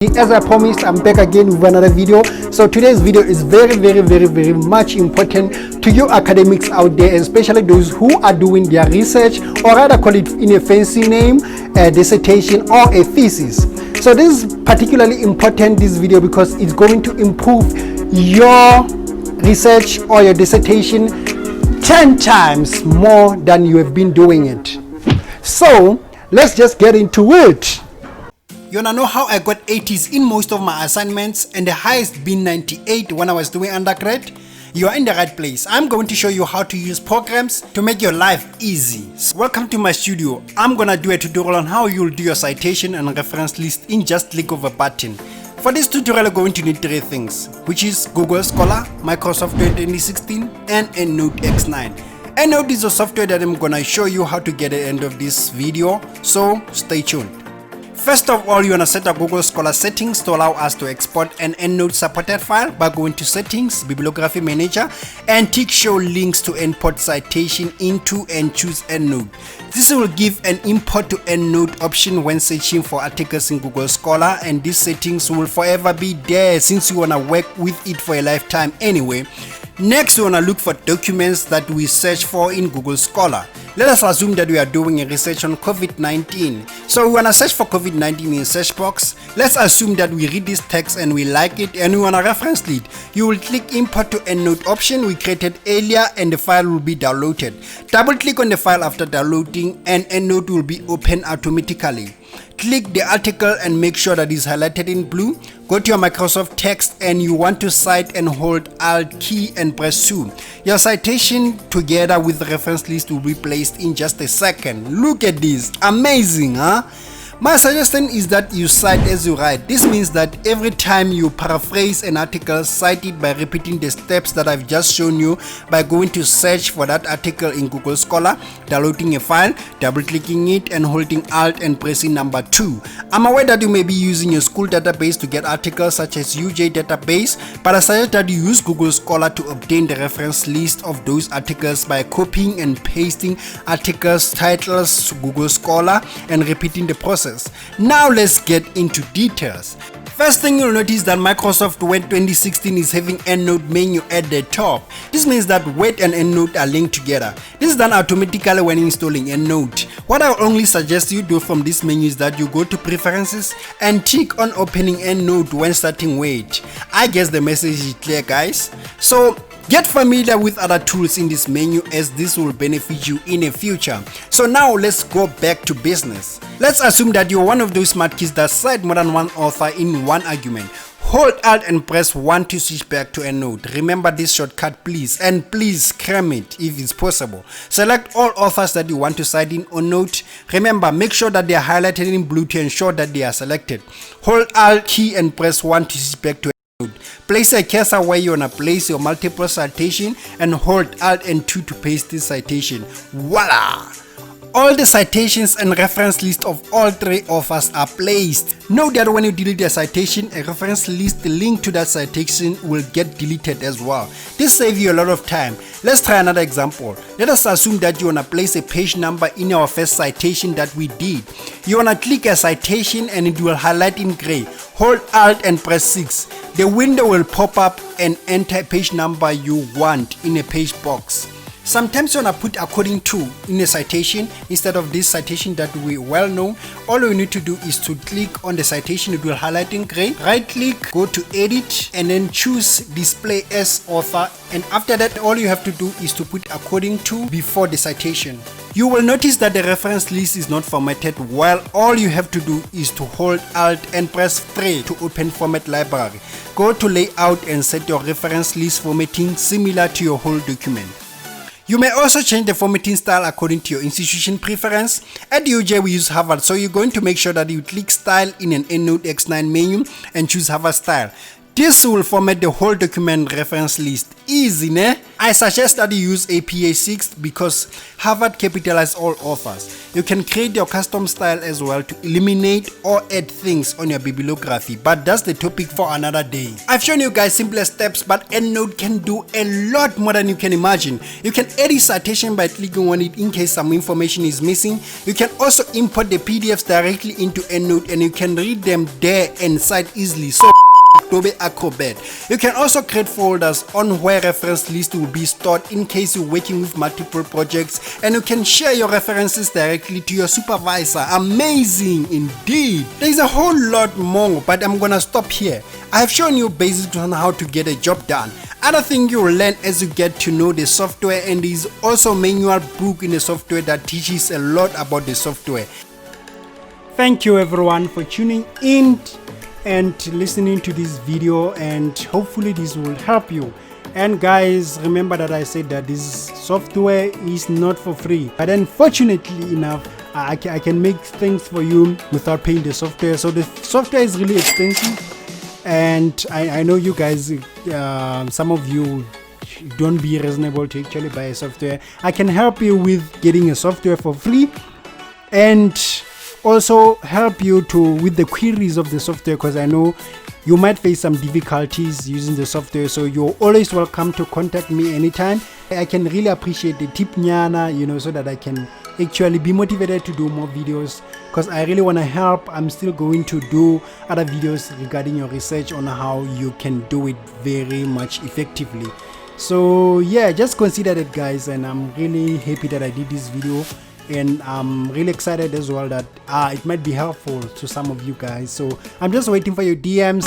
As I promised, I'm back again with another video. So today's video is very much important to you academics out there, especially those who are doing their research, or rather call it in a fancy name, a dissertation or a thesis. So this is particularly important, this video, because it's going to improve your research or your dissertation 10 times more than you have been doing it. So let's just get into it. You wanna know how I got 80s in most of my assignments and the highest being 98 when I was doing undergrad? You are in the right place. I'm going to show you how to use programs to make your life easy. So welcome to my studio. I'm gonna do a tutorial on how you'll do your citation and reference list in just click of a button. For this tutorial, you're going to need three things, which is Google Scholar, Microsoft Word 2016, and Endnote X9. Endnote is a software that I'm gonna show you how to get at the end of this video, so stay tuned. First of all, you want to set up Google Scholar settings to allow us to export an Endnote supported file by going to Settings, Bibliography Manager, and tick Show Links to Import Citation into and choose Endnote. This will give an import to Endnote option when searching for articles in Google Scholar, and these settings will forever be there since you want to work with it for a lifetime anyway. Next, we want to look for documents that we search for in Google Scholar. Let us assume that we are doing a research on COVID-19. So we want to search for COVID-19 in search box. Let's assume that we read this text and we like it and we want to reference it. You will click Import to Endnote option we created earlier and the file will be downloaded. Double click on the file after downloading and Endnote will be opened automatically. Click the article and make sure that it's highlighted in blue. Go to your Microsoft text and you want to cite and hold Alt key and press zoom. Your citation together with the reference list will be placed in just a second. Look at this, amazing, huh? My suggestion is that you cite as you write. This means that every time you paraphrase an article, cite it by repeating the steps that I've just shown you by going to search for that article in Google Scholar, downloading a file, double clicking it and holding Alt and pressing number 2. I'm aware that you may be using your school database to get articles such as UJ database, but I suggest that you use Google Scholar to obtain the reference list of those articles by copying and pasting articles titles to Google Scholar and repeating the process. Now let's get into details. First thing you'll notice that Microsoft Word 2016 is having Endnote menu at the top. This means that Word and Endnote are linked together. This is done automatically when installing Endnote. What I only suggest you do from this menu is that you go to Preferences and tick on opening Endnote when starting Word. I guess the message is clear, guys. So get familiar with other tools in this menu as this will benefit you in the future. So now let's go back to business. Let's assume that you're one of those smart kids that cite more than one author in one argument. Hold Alt and press 1 to switch back to Endnote. Remember this shortcut please, and please cram it if it's possible. Select all authors that you want to cite in Endnote. Remember, make sure that they are highlighted in blue to ensure that they are selected. Hold Alt key and press 1 to switch back to Endnote. Place a cursor where you want to place your multiple citation and hold Alt and 2 to paste this citation. Voila! All the citations and reference list of all three authors are placed. Note that when you delete a citation, a reference list link to that citation will get deleted as well. This saves you a lot of time. Let's try another example. Let us assume that you want to place a page number in our first citation that we did. You want to click a citation and it will highlight in gray. Hold Alt and press 6. The window will pop up and enter page number you want in a page box. Sometimes you want to put according to in a citation instead of this citation that we well know. All you need to do is to click on the citation, it will highlight in gray. Right click, go to edit and then choose display as author, and after that all you have to do is to put according to before the citation. You will notice that the reference list is not formatted well. All you have to do is to hold Alt and press 3 to open Format Library. Go to Layout and set your reference list formatting similar to your whole document. You may also change the formatting style according to your institution preference. At UJ we use Harvard, so you're going to make sure that you click Style in an Endnote X9 menu and choose Harvard style. This will format the whole document reference list. Easy, ne? I suggest that you use APA 6 because Harvard capitalized all authors. You can create your custom style as well to eliminate or add things on your bibliography, but that's the topic for another day. I've shown you guys simpler steps, but Endnote can do a lot more than you can imagine. You can edit citation by clicking on it in case some information is missing. You can also import the PDFs directly into Endnote and you can read them there and cite easily. So Adobe Acrobat. You can also create folders on where reference list will be stored in case you're working with multiple projects, and you can share your references directly to your supervisor. Amazing indeed. There's a whole lot more, but I'm gonna stop here. I have shown you basics on how to get a job done. Other thing you will learn as you get to know the software, and there is also a manual book in the software that teaches a lot about the software. Thank you everyone for tuning in and listening to this video, and hopefully this will help you. And guys, remember that I said that this software is not for free, but unfortunately enough I can make things for you without paying the software. So the software is really expensive, and I know you guys, some of you don't be reasonable to actually buy a software. I can help you with getting a software for free, and also help you with the queries of the software, because I know you might face some difficulties using the software. So you're always welcome to contact me anytime. I can really appreciate the tip nyana, so that I can actually be motivated to do more videos, because I really want to help. I'm still going to do other videos regarding your research on how you can do it very much effectively. So yeah, just consider it guys, and I'm really happy that I did this video. And I'm really excited as well that it might be helpful to some of you guys. So I'm just waiting for your DMs.